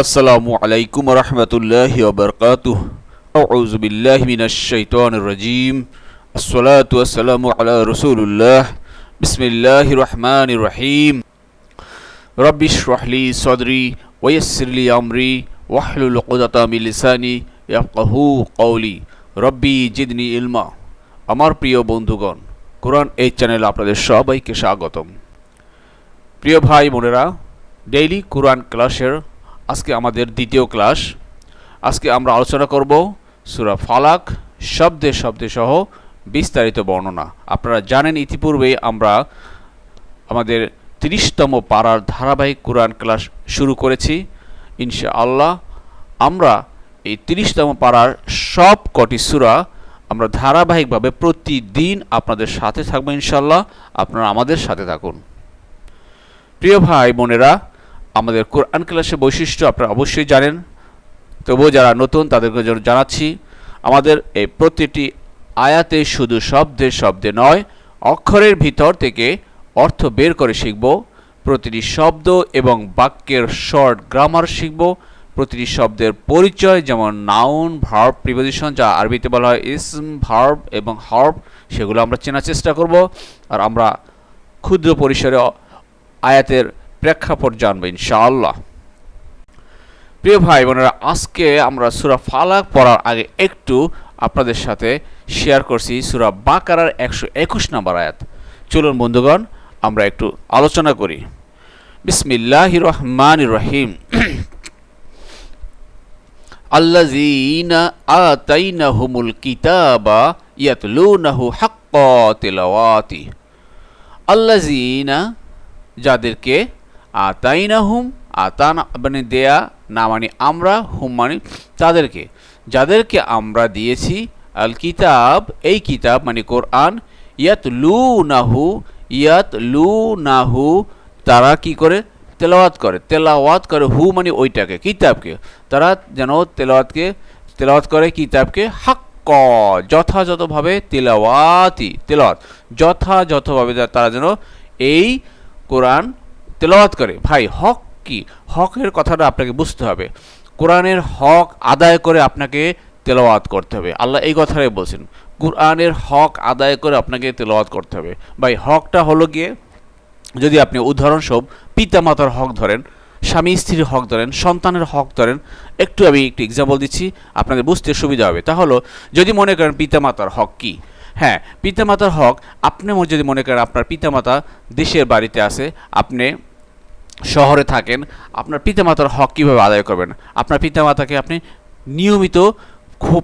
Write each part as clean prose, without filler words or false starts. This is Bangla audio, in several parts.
আসসালামু আলাইকুম রহমতুল্লাহি ওয়া বারাকাতুহু। আউযু বিল্লাহি মিনাশ শাইতানির রাজীম। আসসালাতু ওয়াসসালামু আলা রাসূলিল্লাহ। বিসমিল্লাহির রহমানির রহিম। রাব্বি ইশরাহ লি সাদরি ওয়া ইয়াসসির লি আমরি ওয়াহলুল উকদাতাম মিন লিসানি ইয়াফকাহু কওলি। রব্বি জিদনি ইলমা। আমার প্রিয় বন্ধুগণ, কোরআন এই চ্যানেলে আপনাদের সবাইকে স্বাগতম। প্রিয় ভাই বোনেরা, ডেইলি কোরআন ক্লাসের আজকে আমাদের দ্বিতীয় ক্লাস। আজকে আমরা আলোচনা করব সূরা ফালাক শব্দে শব্দে সহ বিস্তারিত বর্ণনা। আপনারা জানেন ইতিপূর্বেই আমরা আমাদের ৩০তম পারার ধারাবাহিক কোরআন ক্লাস শুরু করেছি। ইনশাআল্লাহ আমরা এই ৩০তম পারার সব কটি সূরা আমরা ধারাবাহিকভাবে প্রতিদিন আপনাদের সাথে থাকবো। ইনশাআল্লাহ আপনারা আমাদের সাথে থাকুন। প্রিয় ভাই বোনেরা, আমাদের কোরআন ক্লাসের বৈশিষ্ট্য আপনারা অবশ্যই জানেন, তবুও যারা নতুন তাদেরকে জানাচ্ছি। আমাদের এই প্রতিটি আয়াতে শুধু শব্দে শব্দে নয়, অক্ষরের ভিতর থেকে অর্থ বের করে শিখব। প্রতিটি শব্দ এবং বাক্যের শর্ট গ্রামার শিখব। প্রতিটি শব্দের পরিচয়, যেমন নাউন, ভার্ব, প্রিপোজিশন, যা আরবিতে বলা হয় ইসম, ভার্ব এবং হর্ব, সেগুলো আমরা চেনার চেষ্টা করব। আর আমরা ক্ষুদ্র পরিসরে আয়াতের প্রেক্ষাপট জানবো ইনশাআল্লাহ। প্রিয় ভাই বোনেরা, আজকে আমরা সূরা ফালাক পড়ার আগে একটু আপনাদের সাথে শেয়ার করছি সূরা বাকারার ১২১ নম্বর আয়াত। চলুন বন্ধুগণ আমরা একটু আলোচনা করি। বিসমিল্লাহির রহমানির রহিম। আল্লাযীনা আতাইনাহুমুল কিতাবা ইয়াতলুনাহু হাক্কা তিলাওয়াতি। আল্লাযীনা, যাদেরকে, আতাইনাহুম, আতানা মানে দেয়া, না মানে আমরা, হুম মানে তাদেরকে, যাদেরকে আমরা দিয়েছি, আল কিতাব এই কিতাব মানে কোরআন, ইয়াতলুনাহু তারা কি করে, তেলাওয়াত করে, হু মানে ওইটাকে, কিতাবকে, তারা যেন তেলাওয়াত করে কিতাবকে, হাক্ক যথাযথভাবে, তেলাওয়াত যথাযথভাবে তারা যেন এই কোরআন তেলাওয়াত করে। ভাই হক কি? হকের কথাটা আপনাকে বুঝতে হবে। কোরআনের হক আদায় করে আপনাকে তেলাওয়াত করতে হবে। আল্লাহ এই কথাটাই বলছেন, কোরআনের হক আদায় করে আপনাকে তেলাওয়াত করতে হবে। ভাই হকটা হলো গিয়ে, যদি আপনি উদাহরণস্বরূপ পিতামাতার হক ধরেন, স্বামী স্ত্রীর হক ধরেন, সন্তানের হক ধরেন, আমি একটু এক্সাম্পল দিচ্ছি আপনাদের বুঝতে সুবিধা হবে। তাহলে যদি মনে করেন পিতামাতার হক কি, হ্যাঁ পিতামাতার হক, আপনি যদি মনে করেন আপনার পিতামাতা দেশের বাড়িতে আছে, আপনি শহরে থাকেন, আপনার পিতামাতার হক কীভাবে আদায় করবেন? আপনার পিতামাতাকে আপনি নিয়মিত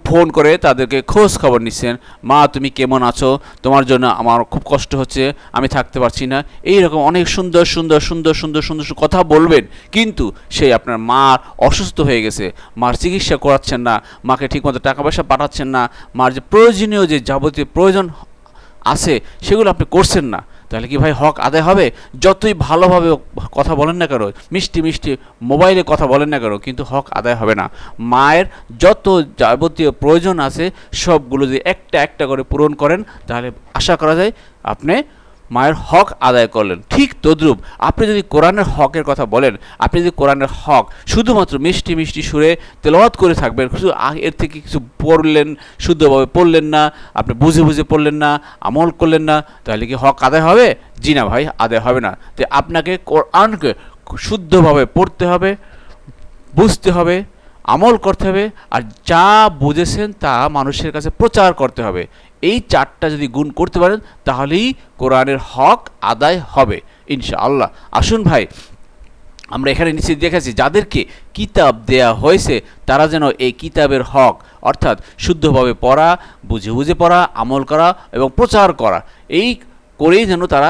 ফোন করে তাদেরকে খোঁজ খবর নিচ্ছেন, মা তুমি কেমন আছো, তোমার জন্য আমার খুব কষ্ট হচ্ছে, আমি থাকতে পারছি না, এইরকম অনেক সুন্দর সুন্দর সুন্দর সুন্দর সুন্দর কথা বলবেন। কিন্তু সেই আপনার মা অসুস্থ হয়ে গেছে, মার চিকিৎসা করাচ্ছেন না, মাকে ঠিকমতো টাকা পয়সা পাঠাচ্ছেন না, মার যে প্রয়োজনীয় যে যাবতীয় প্রয়োজন আছে সেগুলো আপনি করছেন না, তাহলে কি ভাই হক আদায় হবে? যতই ভালোভাবে কথা বলেন না কেন, মিষ্টি মিষ্টি মোবাইলে কথা বলেন না কেন, কিন্তু হক আদায় হবে না। মায়ের যত যাবতীয় প্রয়োজন আছে সবগুলো যদি একটা একটা করে পূরণ করেন, তাহলে আশা করা যায় আপনি মায়ের হক আদায় করলেন। ঠিক তদ্রূপ আপনি যদি কোরআনের হকের কথা বলেন, আপনি যদি কোরআনের হক শুধুমাত্র মিষ্টি মিষ্টি সুরে তেলাওয়াত করে থাকবেন, শুধু এর থেকে কিছু পড়লেন, শুদ্ধভাবে পড়লেন না, আপনি বুঝে বুঝে পড়লেন না, আমল করলেন না, তাহলে কি হক আদায় হবে? জি না ভাই, আদায় হবে না। তো আপনাকে কোরআনকে শুদ্ধভাবে পড়তে হবে, বুঝতে হবে, আমল করতে হবে, আর যা বুঝেছেন তা মানুষের কাছে প্রচার করতে হবে। এই চারটা যদি গুণ করতে পারেন, তাহলেই কোরআনের হক আদায় হবে ইনশাআল্লাহ। আসুন ভাই, আমরা এখানে নিচে দেখেছি যাদেরকে কিতাব দেয়া হয়েছে তারা যেন এই কিতাবের হক, অর্থাৎ শুদ্ধভাবে পড়া, বুঝে বুঝে পড়া, আমল করা এবং প্রচার করা, এই করেই যেন তারা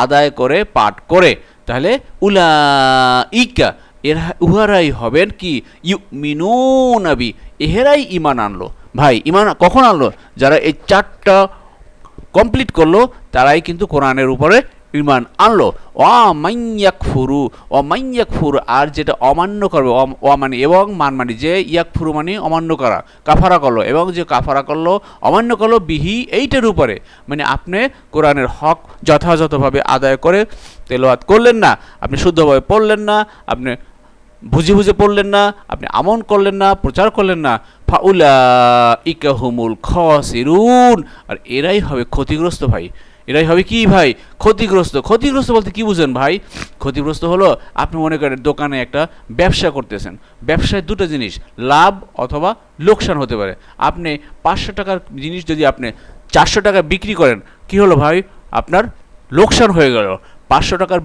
আদায় করে, পাঠ করে। তাহলে উলাইকা, উহারাই হবেন কি, ইউমিনুনা বি, এহেরাই ঈমান আনলো। ভাই ঈমান কখন আনলো? যারা এই চারটা কমপ্লিট করলো তারাই কিন্তু কোরআনের উপরে ঈমান আনলো। মাইয়াকফুরু, আর যেটা অমান্য করবে, মানে এবং মান মানে যে ইয়াকফুরু মানে অমান্য করা, কাফারা করলো, এবং যে কাফারা করলো, অমান্য করলো, বিহি এইটার উপরে, মানে আপনি কোরআনের হক যথাযথভাবে আদায় করে তেলাওয়াত করলেন না, আপনি শুদ্ধভাবে পড়লেন না, আপনি বুঝে বুঝে পড়লেন না, আপনি আমল করলেন না, প্রচার করলেন না, ফাউলাইকা হুমুল খাসিরুন, আর এরাই হবে ক্ষতিগ্রস্ত ভাই। এরাই হবে কি ভাই? ক্ষতিগ্রস্ত। ক্ষতিগ্রস্ত বলতে কি বুঝেন ভাই? ক্ষতিগ্রস্ত হলো আপনি মনে করেন দোকানে একটা ব্যবসা করতেছেন, ব্যবসায় দুটো জিনিস, লাভ অথবা লোকসান হতে পারে। আপনি 500 টাকার জিনিস যদি আপনি 400 টাকা বিক্রি করেন, কি হলো ভাই? আপনার লোকসান হয়ে গেল। 500 টাকার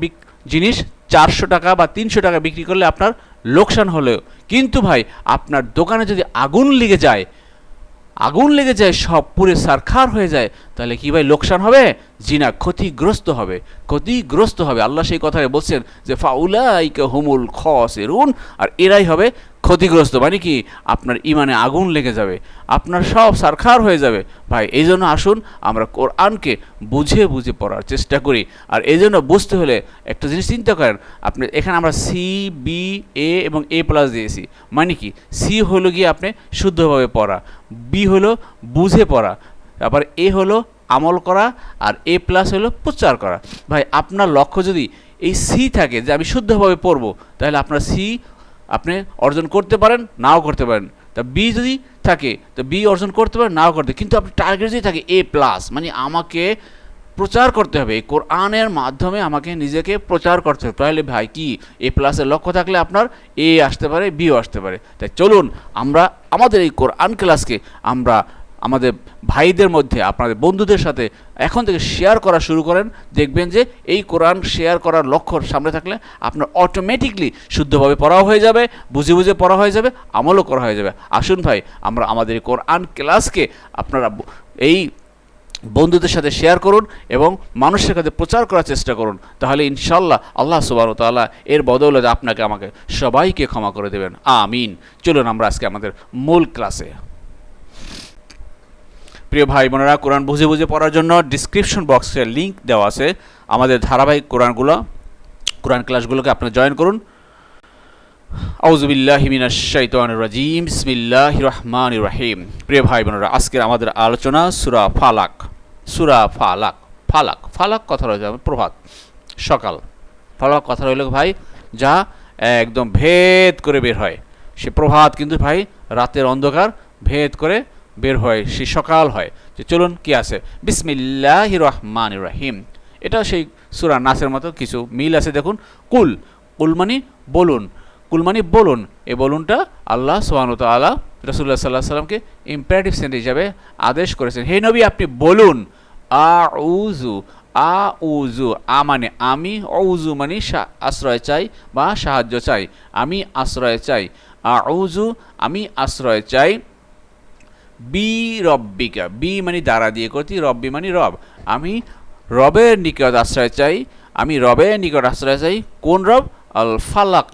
জিনিস 400 টাকা বা 300 টাকা বিক্রি করলে আপনার লোকসান হলেও, কিন্তু ভাই আপনার দোকানে যদি আগুন লেগে যায়, সব পুরে সারখার হয়ে যায়, তাহলে কি ভাই লোকসান হবে? জি না, ক্ষতিগ্রস্ত হবে, ক্ষতিগ্রস্ত হবে। আল্লাহ সেই কথায় বলছেন যে ফাউলাইকা হুমুল খাসিরুন, আর এরাই হবে ক্ষতিগ্রস্ত। মানে কি? আপনার ইমানে আগুন লেগে যাবে, আপনার সব সারখার হয়ে যাবে ভাই। এই জন্য আসুন আমরা কোরআনকে বুঝে বুঝে পড়ার চেষ্টা করি। আর এই জন্য বুঝতে হলে একটা জিনিস চিন্তা করেন, আপনি এখানে আমরা সি, বি, এ এবং এ প্লাস দিয়েছি। মানে কি? সি হলো গিয়ে আপনি শুদ্ধভাবে পড়া, বি হলো বুঝে পড়া, তারপর এ হলো আমল করা, আর এ প্লাস হলো প্রচার করা। ভাই আপনার লক্ষ্য যদি এই সি থাকে যে আমি শুদ্ধভাবে পড়বো, তাহলে আপনার সি আপনি অর্জন করতে পারেন, নাও করতে পারেন। তা বি যদি থাকে তো বি অর্জন করতে পারেন, নাও করতে, কিন্তু আপনি টার্গেট যদি থাকে এ প্লাস, মানে আমাকে প্রচার করতে হবে, এই কোরআনের মাধ্যমে আমাকে নিজেকে প্রচার করতে হবে, তাহলে ভাই কি এ প্লাসের লক্ষ্য থাকলে আপনার এ আসতে পারে, বিও আসতে পারে। তাই চলুন আমরা আমাদের এই কোরআন ক্লাসকে আমরা আমাদের ভাইদের মধ্যে, আপনাদের বন্ধুদের সাথে এখন থেকে শেয়ার করা শুরু করেন। দেখবেন যে এই কোরআন শেয়ার করার লক্ষ্য সামনে থাকলে আপনার অটোমেটিকলি শুদ্ধভাবে পড়াও হয়ে যাবে, বুঝে বুঝে পড়া হয়ে যাবে, আমলও করা হয়ে যাবে। আসুন ভাই আমরা আমাদের এই কোরআন ক্লাসকে আপনারা এই বন্ধুদের সাথে শেয়ার করুন এবং মানুষের কাছে প্রচার করার চেষ্টা করুন, তাহলে ইনশাল্লাহ আল্লাহ সুবহানাহু ওয়া তাআলা এর বদৌলতে আপনাকে আমাকে সবাইকে ক্ষমা করে দেবেন। আমিন। চলুন আমরা আজকে আমাদের মূল ক্লাসে। প্রিয় ভাই বোনেরা, কোরআন বুঝে বুঝে পড়ার জন্য ডিসক্রিপশন বক্সে লিঙ্ক দেওয়া আছে। আমাদের ধারাবাহিক কোরআন ক্লাসগুলোকে আপনারা জয়েন করুন। আউযু বিল্লাহি মিনাশ শাইতানির রাজিম, বিসমিল্লাহির রহমানির রহিম। প্রিয় ভাই বোনেরা, আজকের আমাদের আলোচনা সূরা ফালাক। সূরা ফালাক, ফালাক ফালাক কথা রয়েছে প্রভাত, সকাল। ফালাক কথা রইল ভাই যা একদম ভেদ করে বের হয়, সে প্রভাত কিন্তু ভাই রাতের অন্ধকার ভেদ করে বের হয়, সে সকাল হয়। যে চলুন কি আছে, বিসমিল্লাহির রহমানির রহিম। এটা সেই সূরা নাসের মতো কিছু মিল আছে। দেখুন, কুল, কুল মানে বলুন, কুল মানে বলুন। এই বলুনটা আল্লাহ সুবহানাহু ওয়া তাআলা রাসূলুল্লাহ সাল্লাল্লাহু আলাইহি সাল্লামকে ইম্পারেটিভ সেন্টেন্স হিসাবে আদেশ করেছেন। হে নবী আপনি বলুন, আউযু, আউযু, আ মানে আমি, আউযু মানে আশ্রয় চাই বা সাহায্য চাই, আমি আশ্রয় চাই। আউযু আমি আশ্রয় চাই, বি রব্বিকা, বি মানে দ্বারা দিয়ে করছি, রব্বি মানে রব, আমি রবের নিকট আশ্রয় চাই, আমি রবের নিকট আশ্রয় চাই। কোন রব? আল ফালাক,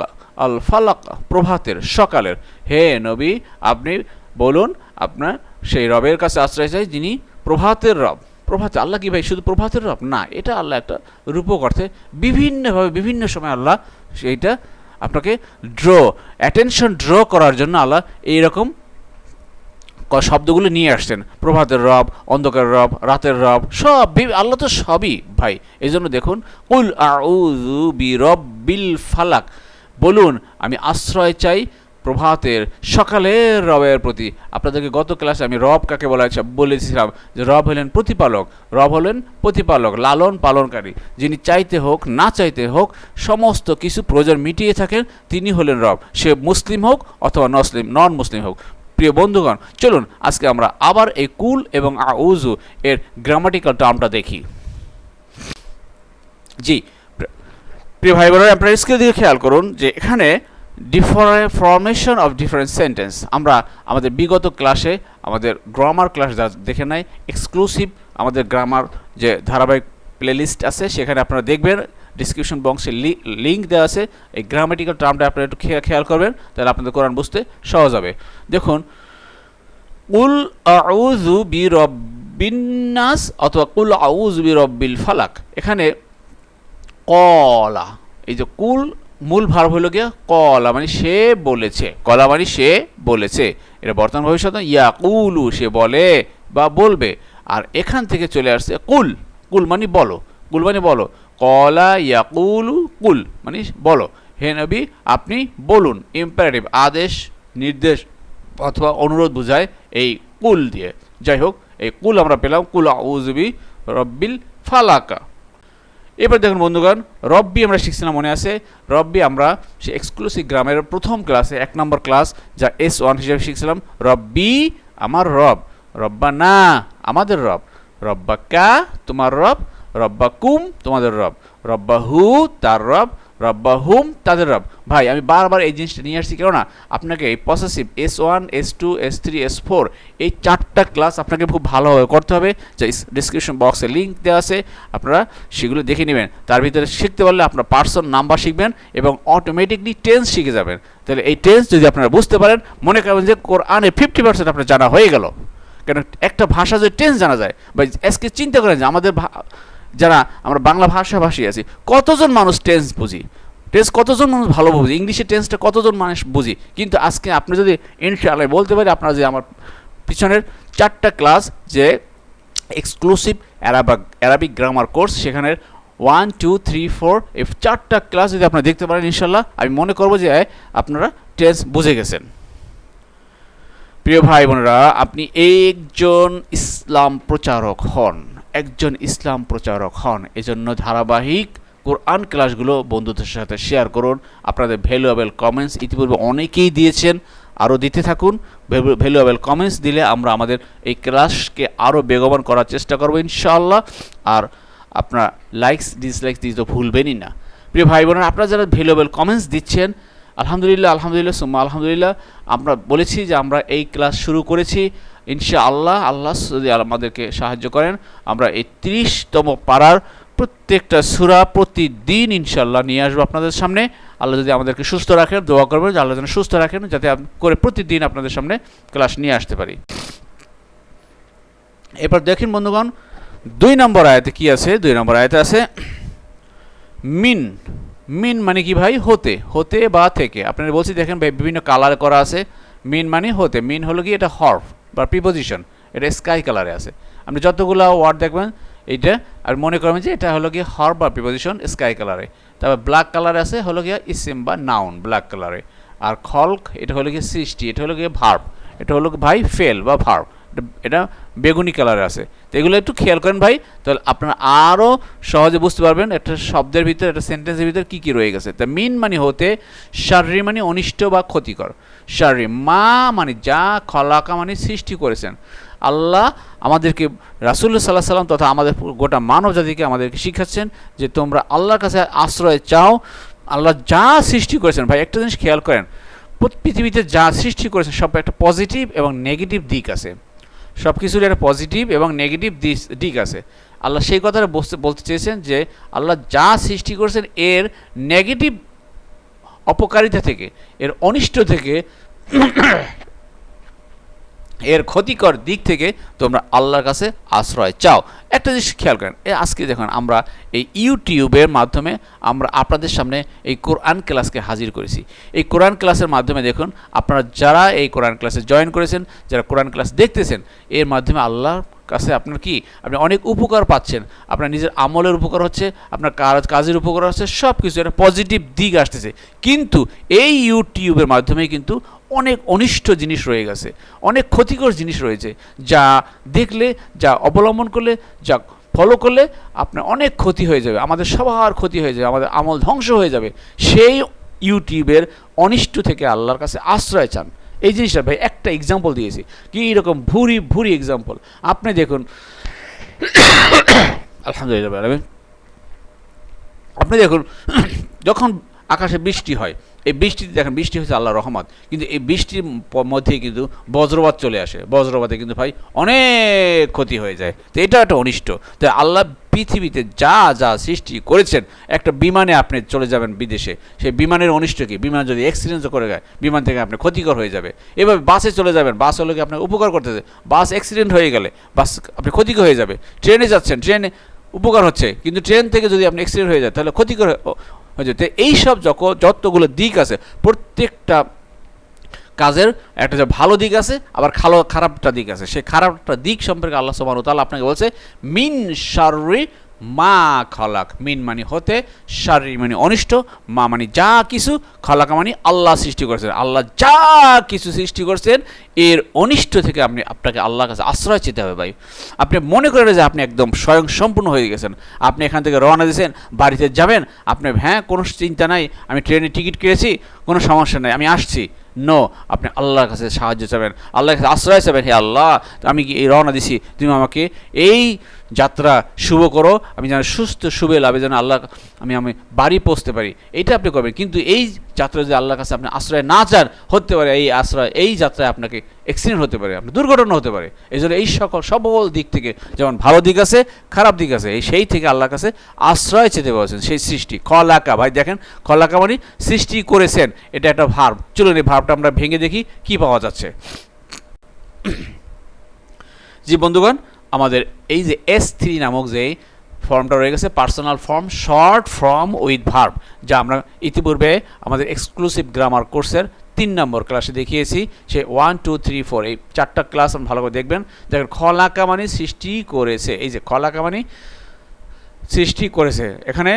আল ফালাক প্রভাতের, সকালের। হে নবী আপনি বলুন আপনার সেই রবের কাছে আশ্রয় চাই যিনি প্রভাতের রব। প্রভাতে আল্লাহ কি ভাই শুধু প্রভাতের রব? না, এটা আল্লাহ একটা রূপক অর্থে বিভিন্নভাবে বিভিন্ন সময় আল্লাহ সেইটা আপনাকে অ্যাটেনশন ড্র করার জন্য আল্লাহ এইরকম শব্দগুলো নিয়ে আসছেন। প্রভাতের রব, অন্ধকার রব, রাতের রব, সব আল্লাহ তো সবই ভাই। এই জন্য দেখুন, কুল আউযু বিরব্বিল ফালাক, বলুন আমি আশ্রয় চাই প্রভাতের, সকালের রবের প্রতি। আপনাদেরকে গত ক্লাসে আমি রব কাকে বলেছিলাম যে রব হলেন প্রতিপালক, রব হলেন প্রতিপালক, লালন পালনকারী, যিনি চাইতে হোক না চাইতে হোক সমস্ত কিছু প্রয়োজন মিটিয়ে থাকেন, তিনি হলেন রব। সে মুসলিম হোক অথবা নন মুসলিম হোক। প্রিয় বন্ধুগণ, চলুন আজকে আমরা আবার এই কুল এবং আউযু এর গ্রামাটিক্যাল টার্মটা দেখি। জি প্রিয় ভাই বোনেরা, আপনারা স্ক্রিনের দিকে খেয়াল করুন যে এখানে ফরমেশন অফ ডিফারেন্ট সেন্টেন্স। আমরা আমাদের বিগত ক্লাসে আমাদের গ্রামার ক্লাস দেখে নাই, এক্সক্লুসিভ আমাদের গ্রামার যে ধারাবাহিক প্লেলিস্ট আছে সেখানে আপনারা দেখবেন, ডিসক্রিপশন বক্সে লিঙ্ক দেওয়া আছে। এই গ্রামাটিক্যাল টার্মটা আপনারা একটু খেয়াল করবেন, তাহলে আপনাদের কোরআন বুঝতে সহজ হবে। দেখুন, কুল আউযু বিরব্বিন নাস অথবা কুল আউযু বিরব্বিল ফালাক। এখানে কলা, এই যে কুল মূল ভার্ব হলো গিয়ে কলা মানে সে বলেছে, কলা মানে সে বলেছে, এটা বর্তমান ভবিষ্যৎ। ইয়াকুলু সে বলে বা বলবে। আর এখান থেকে চলে আসছে কুল, কুল মানে বলো, কুল মানে বলো, কলা ইয়াকুলু কুল মানে বলো। হে নবী আপনি বলুন, ইম্পারেটিভ আদেশ নির্দেশ অথবা অনুরোধ বোঝায় এই কুল দিয়ে। যাই হোক, এই কুল আমরা পেলাম, কুল আউযু বি রব্বিল ফালাকা। এবার দেখুন বন্ধুগণ, রব্বি আমরা শিখছিলাম, মনে আছে? রব্বি আমরা সে এক্সক্লুসিভ গ্রামের প্রথম ক্লাসে 1 নম্বর ক্লাস যা S1 হিসেবে শিখছিলাম। রব্বি আমার রব, রব্বানা আমাদের রব, রব্বাকা তোমার রব, রব্বাকুম তোমাদের রব, রব্বাহু তার রব, রব্বাহুম তাদের রব। ভাই আমি বারবার এই জিনিসটা নিয়ে আসছি, কেননা আপনাকে এই possessive S1 S2 S3 S4 এই 4টা ক্লাস আপনাকে খুব ভালোভাবে করতে হবে, যা ডিসক্রিপশন বক্সে লিঙ্ক দেওয়া আছে, আপনারা সেগুলো দেখে নেবেন। তার ভিতরে শিখতে পারলে আপনার পার্সন নাম্বার শিখবেন এবং অটোমেটিকলি টেন্স শিখে যাবেন। তাহলে এই টেন্স যদি আপনারা বুঝতে পারেন, মনে করবেন যে কোরআনে 50% আপনার জানা হয়ে গেল। কেন একটা ভাষা যদি টেন্স জানা যায়, বা আজকে চিন্তা করেন যে আমাদের যারা আমরা বাংলা ভাষাভাষী আছি, কতজন মানুষ টেন্স বুঝি? টেন্স কতজন মানুষ ভালো বুঝি? ইংলিশের টেন্সটা কতজন মানুষ বুঝি? কিন্তু আজকে আপনি যদি ইনশাআল্লাহ বলতে পারি, আপনারা যে আমার পিছনের 4টা ক্লাস যে এক্সক্লুসিভ অ্যারাবিক গ্রামার কোর্স, সেখানের 1 2 3 4 এই 4টা ক্লাস যদি আপনারা দেখতে পারেন, ইনশাআল্লাহ আমি মনে করব যে আপনারা টেন্স বুঝে গেছেন। প্রিয় ভাই বোনেরা, আপনি একজন ইসলাম প্রচারক হন, একজন ইসলাম প্রচারক হন। এজন্য ধারাবাহিক কোরআন ক্লাসগুলো বন্ধুদের সাথে শেয়ার করুন। আপনাদের ভ্যালুয়েবল কমেন্টস ইতিপূর্বে অনেকেই দিয়েছেন, আরও দিতে থাকুন। ভ্যালুয়েবল কমেন্টস দিলে আমরা আমাদের এই ক্লাসকে আরও বেগবান করার চেষ্টা করবো ইনশাআল্লাহ। আর আপনারা লাইকস ডিসলাইকস দিতে তো ভুলবেনই না। প্রিয় ভাই বোনেরা, আপনারা যারা ভ্যালুয়েবল কমেন্টস দিচ্ছেন, আলহামদুলিল্লাহ আলহামদুলিল্লাহ সুম্মা আলহামদুলিল্লাহ। আমরা বলেছি যে আমরা এই ক্লাস শুরু করেছি ইনশাআল্লাহ, আল্লাহ যদি আমাদেরকে সাহায্য করেন, আমরা এই 30তম পারার প্রত্যেকটা সূরা প্রতিদিন ইনশাআল্লাহ নিয়ে আসবো আপনাদের সামনে। আল্লাহ যদি আমাদেরকে সুস্থ রাখেন, দোয়া করবেন যে আল্লাহ যেন সুস্থ রাখেন, যাতে করে প্রতিদিন আপনাদের সামনে ক্লাস নিয়ে আসতে পারি। এবার দেখেন বন্ধুগণ, 2 নম্বর আয়াতে কি আছে? 2 নম্বর আয়াতে আছে মিন। মিন মানে কি ভাই? হতে, হতে বা থেকে। আপনারা বলছি দেখেন বিভিন্ন কালার করা আছে। মিন মানে হতে, মিন হলো কি এটা হরফ বা প্রিপোজিশন, এটা স্কাই কালারে আছে। আপনি যতগুলো ওয়ার্ড দেখবেন এইটা, আর মনে করবেন যে এটা হলো গিয়ে হরফ বা প্রিপোজিশন স্কাই কালারে। তারপর ব্ল্যাক কালারে আছে হলো গিয়ে ইসিম বা নাউন ব্ল্যাক কালারে। আর খলক এটা হলো গিয়ে সৃষ্টি, এটা হলো গিয়ে ভার্ব, এটা হলো ভাই ফেল বা ভার্ব, এটা বেগুনি কালারে আছে। তো এগুলো একটু খেয়াল করেন ভাই, তাহলে আপনারা আরও সহজে বুঝতে পারবেন একটা শব্দের ভিতরে, একটা সেন্টেন্সের ভিতরে কী কী রয়ে গেছে। তা মিন মানে হতে, শাররি মানে অনিষ্ট বা ক্ষতিকর, শাররি মা মানে যা, খলাকা মানে সৃষ্টি করেছেন। আল্লাহ আমাদেরকে রাসূলুল্লাহ সাল্লাল্লাহু আলাইহি ওয়াসাল্লাম তথা আমাদের গোটা মানব জাতিকে আমাদেরকে শিখাচ্ছেন যে তোমরা আল্লাহর কাছে আশ্রয় চাও। আল্লাহ যা সৃষ্টি করেছেন ভাই, একটা জিনিস খেয়াল করেন, পৃথিবীতে যা সৃষ্টি করেছেন সব একটা পজিটিভ এবং নেগেটিভ দিক আছে। সব কিছুর একটা পজিটিভ এবং নেগেটিভ দিক আছে। আল্লাহ সেই কথাটা বলতে চেয়েছেন যে আল্লাহ যা সৃষ্টি করেছেন এর নেগেটিভ অপকারিতা থেকে, এর অনিষ্ট থেকে, এর ক্ষতিকর দিক থেকে তোমরা আল্লাহর কাছে আশ্রয় চাও। একটা জিনিস খেয়াল করেন, আজকে দেখুন আমরা এই ইউটিউবের মাধ্যমে আমরা আপনাদের সামনে এই কোরআন ক্লাসকে হাজির করেছি। এই কোরআন ক্লাসের মাধ্যমে দেখুন আপনারা যারা এই কোরআন ক্লাসে জয়েন করেছেন, যারা কোরআন ক্লাস দেখতেছেন, এর মাধ্যমে আল্লাহর কাছে আপনার কি আপনি অনেক উপকার পাচ্ছেন। আপনার নিজের আমলের উপকার হচ্ছে, আপনার কাজের উপকার হচ্ছে, সব কিছু একটা পজিটিভ দিক আসতেছে। কিন্তু এই ইউটিউবের মাধ্যমে কিন্তু অনেক অনিষ্ট জিনিস রয়ে গেছে, অনেক ক্ষতিকর জিনিস রয়েছে, যা দেখলে, যা অবলম্বন করলে, যা ফলো করলে আপনার অনেক ক্ষতি হয়ে যাবে, আমাদের সবার ক্ষতি হয়ে যাবে, আমাদের আমল ধ্বংস হয়ে যাবে। সেই ইউটিউবের অনিষ্ট থেকে আল্লাহর কাছে আশ্রয় চান। এই জিনিসটা ভাই একটা এক্সাম্পল দিয়েছি, কি এরকম ভুরি ভুরি এক্সাম্পল আপনি দেখুন। আলহামদুলিল্লাহ, আপনি দেখুন যখন আকাশে বৃষ্টি হয়, এই বৃষ্টিতে দেখেন বৃষ্টি হচ্ছে আল্লাহর রহমত, কিন্তু এই বৃষ্টির মধ্যেই কিন্তু বজ্রপাত চলে আসে। বজ্রপাতে কিন্তু ভাই অনেক ক্ষতি হয়ে যায়। তো এটা একটা অনিষ্ট। তাই আল্লাহ পৃথিবীতে যা যা সৃষ্টি করেছেন, একটা বিমানে আপনি চলে যাবেন বিদেশে, সেই বিমানের অনিষ্ট কি? বিমান যদি অ্যাক্সিডেন্টও করে যায়, বিমান থেকে আপনি ক্ষতিকর হয়ে যাবে। এভাবে বাসে চলে যাবেন, বাস হলে কি আপনার উপকার করতেছে, বাস অ্যাক্সিডেন্ট হয়ে গেলে বাস আপনি ক্ষতিকর হয়ে যাবে। ট্রেনে যাচ্ছেন, ট্রেনে উপকার হচ্ছে, কিন্তু ট্রেন থেকে যদি আপনি অ্যাক্সিডেন্ট হয়ে যায় তাহলে ক্ষতিকর হয়ে যেতে। এইসব যতগুলো দিক আছে, প্রত্যেকটা কাজের একটা যে ভালো দিক আছে, আবার খারাপটা দিক আছে। সেই খারাপটা দিক সম্পর্কে আল্লাহ সুবহানাহু ওয়া তাআলা আপনাকে বলছে মিন শাররি মা খলাক, মিন মানে হতে, শাররি মানে অনিষ্ট, মা মানে যা কিছু, খলাকা মানে আল্লাহ সৃষ্টি করেছেন। আল্লাহ যা কিছু সৃষ্টি করছেন এর অনিষ্ট থেকে আপনাকে আল্লাহর কাছে আশ্রয় চেতে হবে ভাই। আপনি মনে করেন যে আপনি একদম স্বয়ং সম্পূর্ণ হয়ে গেছেন, আপনি এখান থেকে রওনা দিয়েছেন, বাড়িতে যাবেন, আপনি হ্যাঁ কোনো চিন্তা নাই, আমি ট্রেনে টিকিট কেটেছি, কোনো সমস্যা নাই, আমি আসছি। নো, আপনি আল্লাহর কাছে সাহায্য চাবেন, আল্লাহর কাছে আশ্রয় চাবেন। হে আল্লাহ, আমি কি এই রওনা দিছি, তুমি আমাকে এই যাত্রা শুভ করো, আমি যেন সুস্থ শুভে লাভে যেন আল্লাহ আমি বাড়ি পৌঁছতে পারি, এটা আপনি করবেন। কিন্তু এই যাত্রা যদি আল্লাহর কাছে আপনি আশ্রয় না চান, হতে পারে এই যাত্রায় আপনাকে অ্যাক্সিডেন্ট হতে পারে, আপনার দুর্ঘটনা হতে পারে। এই জন্য এই সকল দিক থেকে, যেমন ভালো দিক আছে খারাপ দিক আছে, সেই থেকে আল্লাহর কাছে আশ্রয় চেতে বলছেন। সেই সৃষ্টি খলাকা, ভাই দেখেন খলাকা মানে সৃষ্টি করেছেন, এটা একটা ভার্ব। চলুন এই ভার্বটা আমরা ভেঙে দেখি কি পাওয়া যাচ্ছে। জি বন্ধুগণ, আমাদের এই যে S3 নামক যে ফর্মটা রয়ে গেছে, personal form, short form with verb, যা আমরা ইতিপূর্বে আমাদের এক্সক্লুসিভ গ্রামার কোর্সের 3 নম্বর ক্লাসে দেখিয়েছি। সে 1 2 3 4 এই 4টা ক্লাস আপনি ভালো করে দেখবেন। দেখেন খলাকা মানে সৃষ্টি করেছে, এই যে খলাকা মানে সৃষ্টি করেছে, এখানে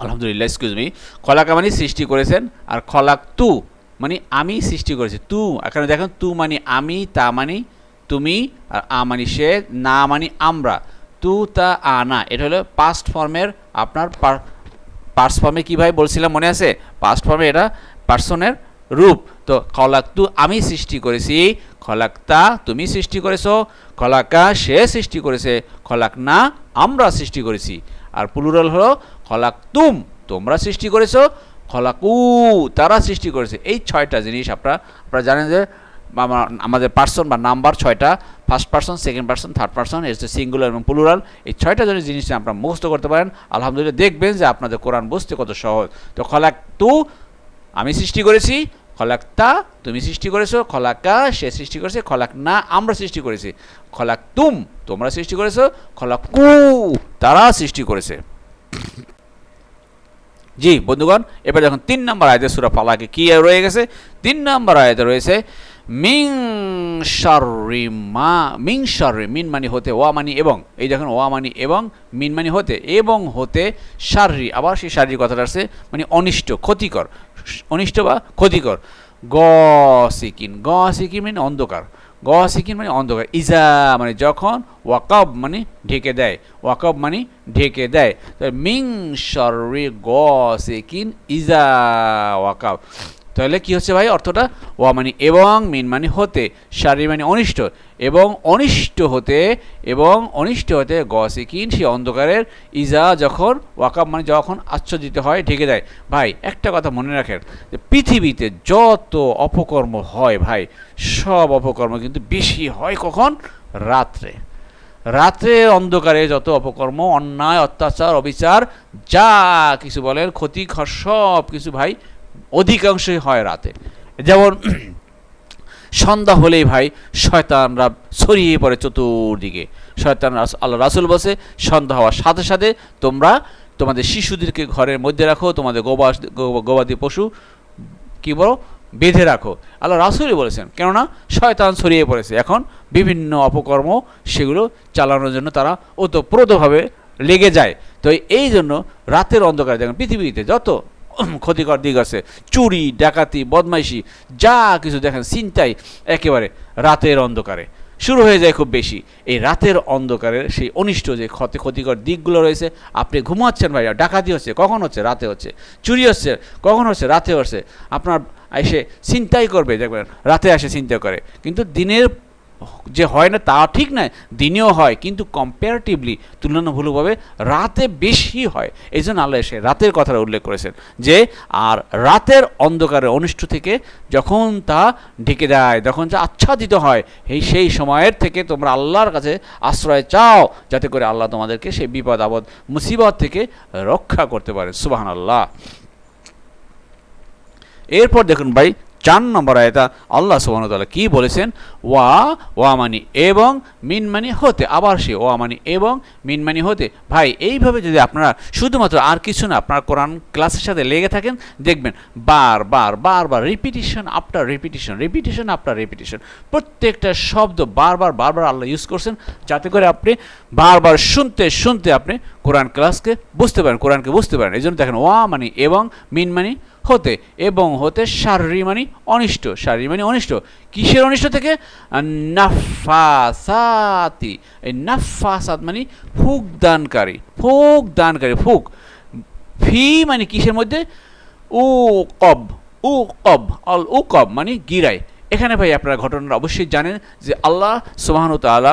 আলহামদুলিল্লাহ, এক্সকিউজ মি, খলাকা মানে সৃষ্টি করেছেন, আর খলাক তু মানে আমি সৃষ্টি করেছি। তু, এখানে দেখেন তু মানে আমি, তা মানে তুমি, আর আ মানে সে, না মানে আমরা। তু তা আনা, এটা হলো পাস্ট ফর্মের আপনার পাস্ট ফর্মে কীভাবে বলছিলাম মনে আছে? পাস্ট ফর্মে এটা পার্সনের রূপ। তো খলাক তু আমি সৃষ্টি করেছি, খলাক তা তুমি সৃষ্টি করেছো, খলাকা সে সৃষ্টি করেছে, খলাক না আমরা সৃষ্টি করেছি। আর প্লুরাল হলো খলাক তুম তোমরা সৃষ্টি করেছো, খলাকু তারা সৃষ্টি করেছে। এই 6টা জিনিস আপনারা জানেন যে আমাদের পার্সন বা নাম্বার 6টা, first person, second person, third person, as singular এবং প্লুরাল। এই 6টা জিনিস আপনি মুখস্থ করতে পারেন, আলহামদুলিল্লাহ দেখবেন যে আপনাদের কোরআন বুঝতে কত সহজ। তো খলাক তু আমি সৃষ্টি করেছি, খলাক তা তুমি সৃষ্টি করেছো, খলাকা সে সৃষ্টি করেছে, খলাক না আমরা সৃষ্টি করেছি, খলাক তুম তোমরা সৃষ্টি করেছো, খলাকু তারা সৃষ্টি করেছে। জি বন্ধুগণ, এবার যখন 3 নম্বর আয়াতে সূরা ফালাকে কি রয়ে গেছে? 3 নম্বর আয়াতে রয়েছে মিং শাররি মা, মিং শাররি, মিন মানে হতে, ওয়া মানে এবং, এই দেখুন ওয়া মানে এবং, মিন মানে হতে, এবং হতে, শাররি, আবার সেই শাররি কথাটা আছে মানে অনিষ্ট, ক্ষতিকর, অনিষ্ট বা ক্ষতিকর। গসিকিন, গসিকিন মানে অন্ধকার, গসিকিন মানে অন্ধকার, ইজা মানে যখন, ওয়াকাব মানে ঢেকে দেয়, ওয়াকাব মানে ঢেকে দেয়। মিং শাররি গসিকিন ইজা ওয়াকাব, তাহলে কি হচ্ছে ভাই অর্থটা? ওয়া মানে এবং, মিন মানে হতে, শাররি মানে অনিষ্ট, এবং অনিষ্ট হতে গসিকিন সে অন্ধকারের, ইজা যখন, ওয়াকাব মানে যখন আচ্ছাদিত হয়, ঢেকে দেয়। ভাই একটা কথা মনে রাখেন যে পৃথিবীতে যত অপকর্ম হয় ভাই, সব অপকর্ম কিন্তু বেশি হয় কখন? রাত্রে। রাত্রে অন্ধকারে যত অপকর্ম, অন্যায়, অত্যাচার, অবিচার, যা কিছু বলেন ক্ষতিকর, সব কিছু ভাই অধিকাংশই হয় রাতে। যেমন সন্ধ্যা হলেই ভাই শয়তানরা ছড়িয়ে পড়ে চতুর্দিকে। শয়তান, আল্লাহ রাসূল বলছে সন্ধ্যা হওয়ার সাথে সাথে তোমরা তোমাদের শিশুদেরকে ঘরের মধ্যে রাখো, তোমাদের গবাদি পশু কি বলো বেঁধে রাখো, আল্লাহ রাসূলই বলেছেন। কেননা শয়তান ছড়িয়ে পড়েছে, এখন বিভিন্ন অপকর্ম সেগুলো চালানোর জন্য তারা ওতপ্রোতভাবে লেগে যায়। তো এই জন্য রাতের অন্ধকারে দেখেন পৃথিবীতে যত ক্ষতিকর দিক আছে, চুরি, ডাকাতি, বদমাইশি, যা কিছু দেখেন, ছিনতাই, একেবারে রাতের অন্ধকারে শুরু হয়ে যায় খুব বেশি। এই রাতের অন্ধকারের সেই অনিষ্ট যে ক্ষতিকর দিকগুলো রয়েছে, আপনি ঘুমাচ্ছেন ভাই, ডাকাতি হচ্ছে কখন হচ্ছে? রাতে হচ্ছে। চুরি হচ্ছে কখন হচ্ছে? রাতে হচ্ছে। আপনার এসে ছিনতাই করবে, দেখবেন রাতে এসে ছিনতাই করে, কিন্তু দিনের যে হয় না তা ঠিক নয়, দিনেও হয়, কিন্তু কম্পারেটিভলি তুলনামূলকভাবে রাতে বেশি হয়। এই জন্য আল্লাহ এসে রাতের কথাটা উল্লেখ করেছেন যে আর রাতের অন্ধকারের অনিষ্ট থেকে যখন তা ঢেকে দেয়, যখন যা আচ্ছাদিত হয়, সেই সময়ের থেকে তোমরা আল্লাহর কাছে আশ্রয় চাও, যাতে করে আল্লাহ তোমাদেরকে সেই বিপদ আপদ মুসিবত থেকে রক্ষা করতে পারে। সুবহানাল্লাহ। এরপর দেখুন ভাই 4 নম্বর আয়াতে আল্লাহ সুবহানাহু ওয়া তাআলা কি বলেছেন? ওয়া মানে এবং, মিন মানে হতে, আবার সে ওয়া মানে এবং, মিন মানে হতে। ভাই এইভাবে যদি আপনারা শুধুমাত্র আর কিছু না আপনার কোরআন ক্লাসের সাথে লেগে থাকেন, দেখবেন বারবার রিপিটিশন আফটার রিপিটিশন প্রত্যেকটা শব্দ বারবার আল্লাহ ইউজ করছেন, যাতে করে আপনি বারবার শুনতে আপনি কোরআন ক্লাসকে বুঝতে পারেন, কোরআনকে বুঝতে পারেন। এই জন্য দেখেন ওয়া মানে এবং, মিন মানে হতে, এবং হতে, শাররি মানে অনিষ্ট। কিসের অনিষ্ট থেকে? নাফাসাতি। এই নাফাসাত মানে ফুক দানকারী। ফি মানে কিসের মধ্যে? উকব মানে গিরায়। এখানে ভাই আপনারা ঘটনাটা অবশ্যই জানেন যে আল্লাহ সুবহানাহু ওয়া তাআলা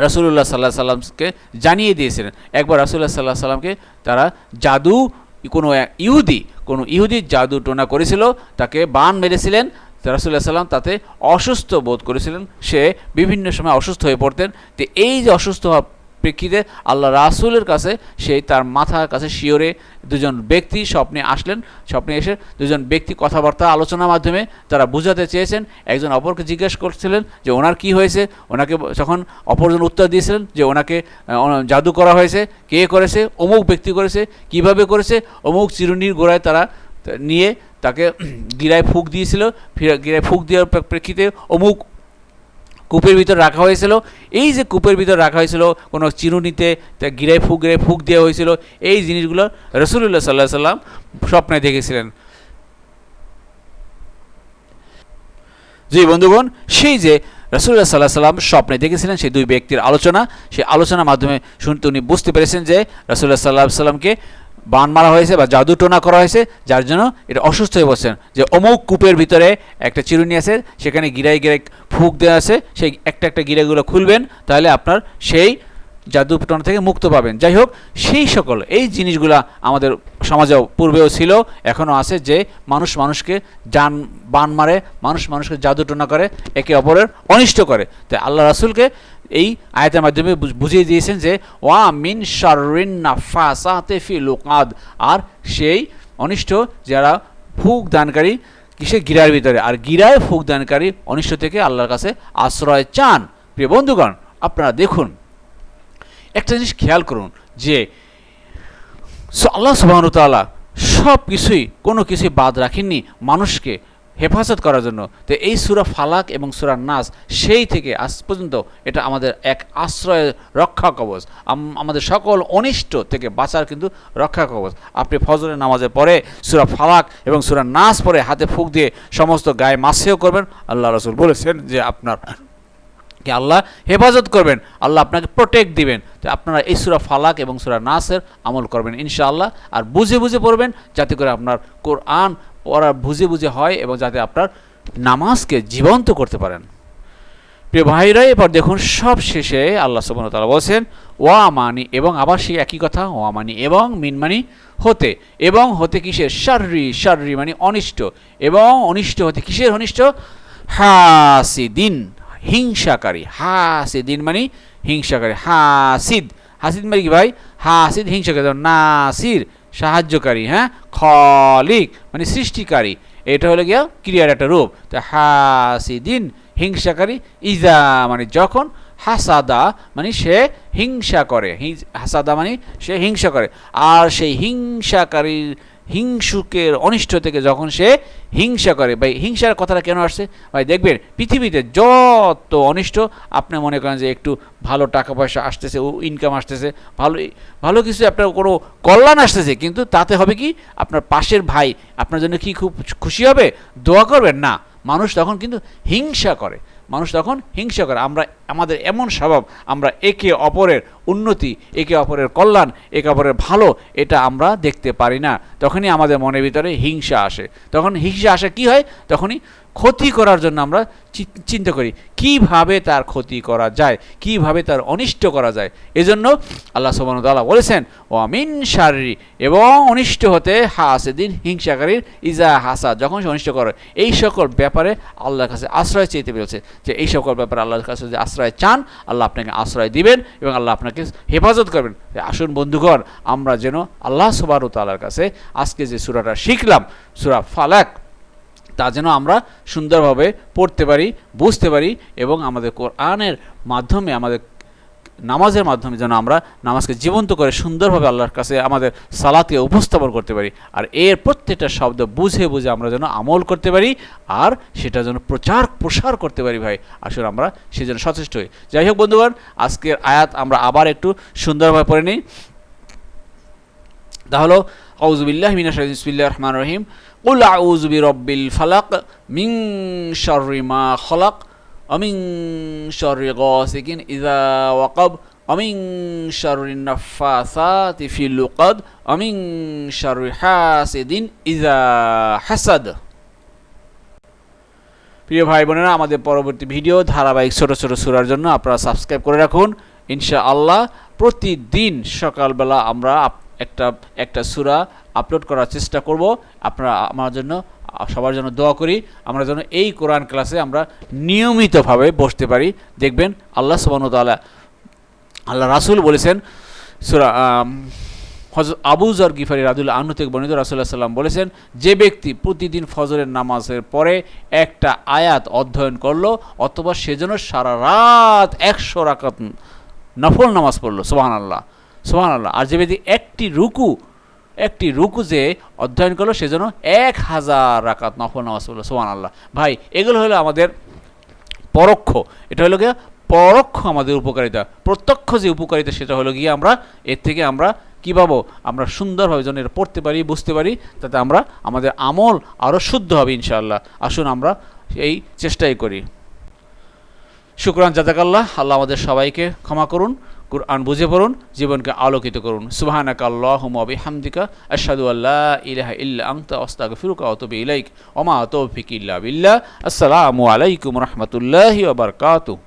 রাসূলুল্লাহ সাল্লাল্লাহু আলাইহি সাল্লামকে জানিয়ে দিয়েছিলেন, একবার রাসূলুল্লাহ সাল্লাল্লাহু আলাইহি সাল্লামকে তারা জাদু, কোনো ইহুদি জাদু টোনা করেছিল, তাকে বান মেরেছিলেন। রাসূলুল্লাহ সাল্লাম তাতে অসুস্থ বোধ করেছিলেন, সে বিভিন্ন সময় অসুস্থ হয়ে পড়তেন। তো এই যে অসুস্থ হওয়ার প্রেক্ষিতে আল্লাহ রাসূলের কাছে সেই তার মাথার কাছে শিওরে দুজন ব্যক্তি স্বপ্নে এসে দুজন ব্যক্তি কথাবার্তা আলোচনার মাধ্যমে তারা বুঝাতে চেয়েছেন, একজন অপরকে জিজ্ঞেস করছিলেন যে ওনার কি হয়েছে, ওনাকে যখন অপরজন উত্তর দিয়েছিলেন যে ওনাকে জাদু করা হয়েছে, কে করেছে? অমুক ব্যক্তি করেছে। কিভাবে করেছে? অমুক চিরুনির গোড়ায় তারা নিয়ে তাকে গিরায় ফুঁক দিয়েছিল, গিরায় ফুঁক দেওয়ার প্রেক্ষিতে অমুক কূপের ভিতর রাখা হয়েছিল। এই যে কূপের ভিতর রাখা হয়েছিল, কোনো চিরুনিতে গিরায় ফুঁক দেওয়া হয়েছিল, এই জিনিসগুলো রাসূলুল্লাহ সাল্লাল্লাহু আলাইহি সাল্লাম স্বপ্নে দেখেছিলেন। জি বন্ধুগণ, সেই যে রাসূলুল্লাহ সাল্লাল্লাহু আলাইহি সাল্লাম স্বপ্নে দেখেছিলেন সেই দুই ব্যক্তির আলোচনা, সেই আলোচনার মাধ্যমে শুনতে উনি বুঝতে পেরেছেন যে রাসূলুল্লাহ সাল্লাল্লাহু আলাইহি সাল্লামকে বান মারা হয়েছে বা জাদু টোনা করা হয়েছে, যার জন্য এটা অসুস্থ হয়ে বসছেন। যে অমুক কূপের ভিতরে একটা চিরুনি আছে, সেখানে গিরায় ফুঁক দেওয়া আছে, সেই একটা গিরাগুলো খুলবেন, তাহলে আপনার সেই জাদু টোনা থেকে মুক্ত পাবেন। যাই হোক, সেই সকল এই জিনিসগুলা আমাদের সমাজেও পূর্বেও ছিল, এখনও আছে, যে মানুষকে বান মারে, মানুষকে জাদু টোনা করে, একে অপরের অনিষ্ট করে। তাই আল্লাহ রাসূলকে এই আয়াতের মাধ্যমে বুঝিয়ে দিয়েছেন যে ওয়া মিন শাররিন নাফাসাতি ফিল উকাদ, আর সেই অনিষ্ট যারা ফুঁক দানকারী কিসে? গিরার ভিতরে। আর গিরায় ফুঁক দানকারী অনিষ্ট থেকে আল্লাহর কাছে আশ্রয় চান। প্রিয় বন্ধুগণ, আপনারা দেখুন, একটা জিনিস খেয়াল করুন যে আল্লাহ সুবহানাহু ওয়া তাআলা সব কিছুই, কোনো কিছুই বাদ রাখেননি মানুষকে হেফাজত করার জন্য। তো এই সূরা ফালাক এবং সূরা নাস সেই থেকে আজ পর্যন্ত এটা আমাদের এক আশ্রয়, রক্ষা কবচ, আমাদের সকল অনিষ্ট থেকে বাঁচার কিন্তু রক্ষা কবচ। আপনি ফজরের নামাজের পরে সূরা ফালাক এবং সূরা নাস পরে হাতে ফুঁক দিয়ে সমস্ত গায়ে মাসেও করবেন। আল্লাহ রাসূল বলেছেন যে আপনার আল্লাহ হেফাজত করবেন, আল্লাহ আপনাকে প্রোটেক্ট দিবেন। তো আপনারা এই সূরা ফালাক এবং সূরা নাসের আমল করবেন ইনশাআল্লাহ, আর বুঝে পড়বেন, যাতে করে আপনার কোরআন পড়া বুঝে হয় এবং যাতে আপনার নামাজকে জীবন্ত করতে পারেন। প্রিয় ভাইরা, এবার দেখুন সব শেষে আল্লাহ সুবহানাহু ওয়া তাআলা বলেছেন ওয়া মানি এবং, আবার সেই একই কথা, ওয়া মানি এবং, মিন মানি হতে। এবং হতে কিসের? শাররি মানে অনিষ্ট, এবং অনিষ্ট হতে কিসের অনিষ্ট? হাসিদিন, হিংসাকারী। হাসিদিন মানে হিংসাকারী। হাসিদ মানে কি ভাই? হাসিদ হিংসাকারী। নাসির সাহায্যকারী, হ্যাঁ। খলিক মানে সৃষ্টিকারী, এটা হলো গিয়া ক্রিয়ার একটা রূপ। তো হাসিদিন হিংসাকারী, ইজা মানে যখন, হাসাদা মানে সে হিংসা করে, হাসাদা মানে সে হিংসা করে। আর সেই হিংসাকারীর, হিংসুকের অনিষ্ট থেকে যখন সে হিংসা করে। ভাই হিংসার কথাটা কেন আসছে? ভাই দেখবেন পৃথিবীতে যত অনিষ্ট, আপনি মনে করেন যে একটু ভালো টাকা পয়সা আসতেছে, ইনকাম আসতেছে, ভালো কিছু আপনার কোনো কল্যাণ আসতেছে, কিন্তু তাতে হবে কি? আপনার পাশের ভাই আপনার জন্য কি খুব খুশি হবে? দোয়া করবেন না, মানুষ তখন কিন্তু হিংসা করে। আমরা, আমাদের এমন স্বভাব, আমরা একে অপরের উন্নতি, একে অপরের কল্যাণ, একে অপরের ভালো, এটা আমরা দেখতে পারি না। তখনই আমাদের মনের ভিতরে হিংসা আসে। তখন হিংসা আসে কি হয়? তখনই ক্ষতি করার জন্য আমরা চিন্তা করি কিভাবে তার ক্ষতি করা যায়, কিভাবে তার অনিষ্ট করা যায়। এজন্য আল্লাহ সুবহানাহু ওয়া তাআলা বলেছেন ওয়া মিন শাররি, এবং অনিষ্ট হতে, হাসিদিন হিংসাকারীর, ইজা হাসাদ যখন সে অনিষ্ট করে। এই সকল ব্যাপারে আল্লাহর কাছে আশ্রয় চাইতে বলেছে, যে এই সকল ব্যাপারে আল্লাহর কাছে যদি আশ্রয় চান, আল্লাহ আপনাকে আশ্রয় দিবেন এবং আল্লাহ আপনাকে হেফাজত করবেন। আসুন বন্ধুগণ, আমরা যেন আল্লাহ সুবহানাহু ওয়া তাআলার কাছে আজকে যে সূরাটা শিখলাম, সূরা ফালাক, তা যেন আমরা সুন্দরভাবে পড়তে পারি, বুঝতে পারি এবং আমাদের কোরআনের মাধ্যমে, আমাদের নামাজের মাধ্যমে যেন আমরা নামাজকে জীবন্ত করে সুন্দরভাবে আল্লাহর কাছে আমাদের সালাতকে উপস্থাপন করতে পারি। আর এর প্রত্যেকটা শব্দ বুঝে বুঝে আমরা যেন আমল করতে পারি আর সেটা যেন প্রসার করতে পারি। ভাই আসলে আমরা সেজন্য সচেষ্ট হই। যাই হোক বন্ধুগণ, আজকের আয়াত আমরা আবার একটু সুন্দরভাবে পড়ে নিই। তাহলে আউযু বিল্লাহি মিনাশ শাইতানির বিসমিল্লাহির রহমানির রহিম কুল আউযু বিরাব্বিল ফালাক মিন শাররি মা খালাক ওয়া মিন শাররি গাসিকিন ইযা ওয়াকাব ওয়া মিন শাররিন নাফাসাতি ফিল উকাদ ওয়া মিন শাররি হাসিদিন ইযা হাসাদ। প্রিয় ভাই বোনেরা, আমাদের পরবর্তী ভিডিও ধারাবাহিক ছোট ছোট সূরার জন্য আপনারা সাবস্ক্রাইব করে রাখুন। ইনশাআল্লাহ প্রতিদিন সকালবেলা আমরা একটা সূরা আপলোড করার চেষ্টা করব। আপনারা আমার জন্য, সবার জন্য দোয়া করি, আমরা যেন এই কোরআন ক্লাসে আমরা নিয়মিতভাবে বসতে পারি। দেখবেন আল্লাহ সুবহানাহু ওয়া তাআলা, আল্লাহ রাসূল বলেছেন, সূরা হযরত আবু যর গিফারি রাদিয়াল্লাহু আনহু থেকে বর্ণিত, রাসূলুল্লাহ সাল্লাল্লাহু আলাইহি ওয়াসাল্লাম বলেছেন, যে ব্যক্তি প্রতিদিন ফজরের নামাজের পরে একটা আয়াত অধ্যয়ন করলো অথবা সেজন্য সারা রাত 100 রাকাত নফল নামাজ পড়লো, সুবহানাল্লাহ সুবহানাল্লাহ। আর যে ব্যক্তি একটি রুকু যে অধ্যয়ন করলো সেজন্য 1000 রাকাত নফল নামাজ পড়লো, সুবহানাল্লাহ। ভাই এগুলো হলো আমাদের পরোক্ষ, এটা হলো গিয়ে পরোক্ষ আমাদের উপকারিতা। প্রত্যক্ষ যে উপকারিতা সেটা হলো গিয়ে আমরা এর থেকে আমরা কী পাবো, আমরা সুন্দরভাবে যেন এটা পড়তে পারি, বুঝতে পারি, তাতে আমরা আমাদের আমল আরও শুদ্ধ হবে ইনশাআল্লাহ। আসুন আমরা এই চেষ্টাই করি। শুকরান জাযাকাল্লাহ। আল্লাহ আমাদের সবাইকে ক্ষমা করুন, কুরআন বুঝে পড়ুন, জীবনকে আলোকিত করুন। সুবহানাকা আল্লাহুম্মা ওয়া বিহামদিকা আশহাদু আল্লা ইলাহা ইল্লা আনতা আস্তাগফিরুকা ওয়া আতুবু ইলাইক ওয়া মা তাওফিকি ইল্লা বিল্লাহ। আসসালামু আলাইকুম ওয়া রাহমাতুল্লাহি ওয়া বারাকাতুহু।